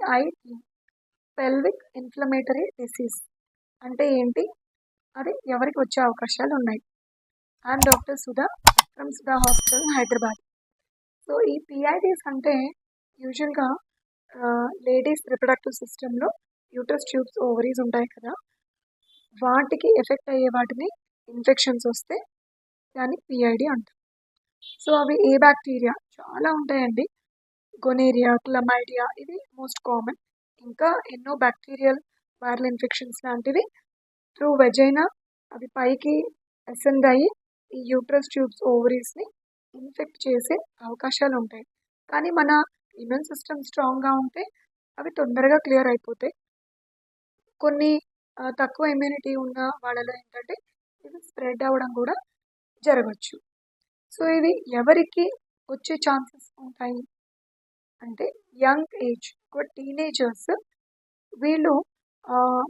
PIT pelvic inflammatory disease అంటే ఏంటి? అది ఎవరికి వచ్చే అవకాశాలు ఉన్నాయి? I'm doctor Sudha from Sudha hospital Hyderabad. So ఈ పిఐటీస్ అంటే యూజువల్గా లేడీస్ రిప్రొడక్టివ్ సిస్టంలో యూటరస్ ట్యూబ్స్ ఓవరీస్ ఉంటాయి కదా, వాటికి ఎఫెక్ట్ అయ్యే వాటిని ఇన్ఫెక్షన్స్ వస్తే దాన్ని పిఐడి అంటాం. సో అవి ఏ బ్యాక్టీరియా చాలా ఉంటాయండి. గొనేరియా, క్లమైడియా ఇది మోస్ట్ కామన్. ఇంకా ఎన్నో బ్యాక్టీరియల్ వైరల్ ఇన్ఫెక్షన్స్ లాంటివి త్రూ వెజైనా అవి పైకి అసెండ్ అయ్యి ఈ యూట్రస్ ట్యూబ్స్ ఓవరీస్ని ఇన్ఫెక్ట్ చేసే అవకాశాలు ఉంటాయి. కానీ మన ఇమ్యూన్ సిస్టమ్ స్ట్రాంగ్గా ఉంటే అవి తొందరగా క్లియర్ అయిపోతాయి. కొన్ని తక్కువ ఇమ్యూనిటీ ఉన్న వాళ్ళలో ఏంటంటే ఇది స్ప్రెడ్ అవ్వడం కూడా జరగచ్చు. సో ఇది ఎవరికి వచ్చే ఛాన్సెస్ ఉంటాయి అంటే యంగ్ ఏజ్, టీనేజర్స్ వీళ్ళు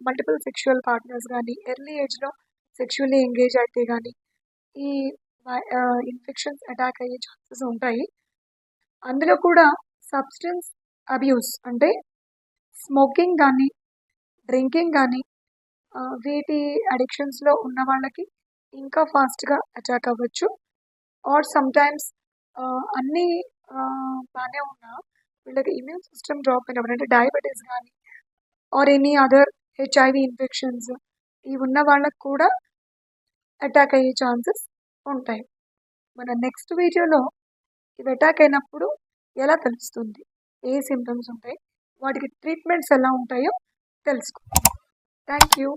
మల్టిపుల్ సెక్షువల్ పార్ట్నర్స్ కానీ ఎర్లీ ఏజ్లో సెక్షువల్లీ ఎంగేజ్ అయితే కానీ ఈ ఇన్ఫెక్షన్స్ అటాక్ అయ్యే ఛాన్సెస్ ఉంటాయి. అందులో కూడా సబ్స్టెన్స్ అబ్యూస్ అంటే స్మోకింగ్ కానీ డ్రింకింగ్ కానీ వీటి అడిక్షన్స్లో ఉన్న వాళ్ళకి ఇంకా ఫాస్ట్గా అటాక్ అవ్వచ్చు. ఆర్ సమ్టైమ్స్ అన్నీ బాగానే ఉన్నా వీళ్ళకి ఇమ్యూన్ సిస్టమ్ డ్రాప్ అయినప్పుడు అంటే డయాబెటీస్ కానీ or any other HIV infections ఇవి ఉన్న వాళ్ళకు కూడా అటాక్ అయ్యే ఛాన్సెస్ ఉంటాయి. మన నెక్స్ట్ వీడియోలో ఇవి అటాక్ అయినప్పుడు ఎలా తెలుస్తుంది, ఏ సిమ్టమ్స్ ఉంటాయి, వాటికి ట్రీట్మెంట్స్ ఎలా ఉంటాయో తెలుసుకుందాం. Thank you.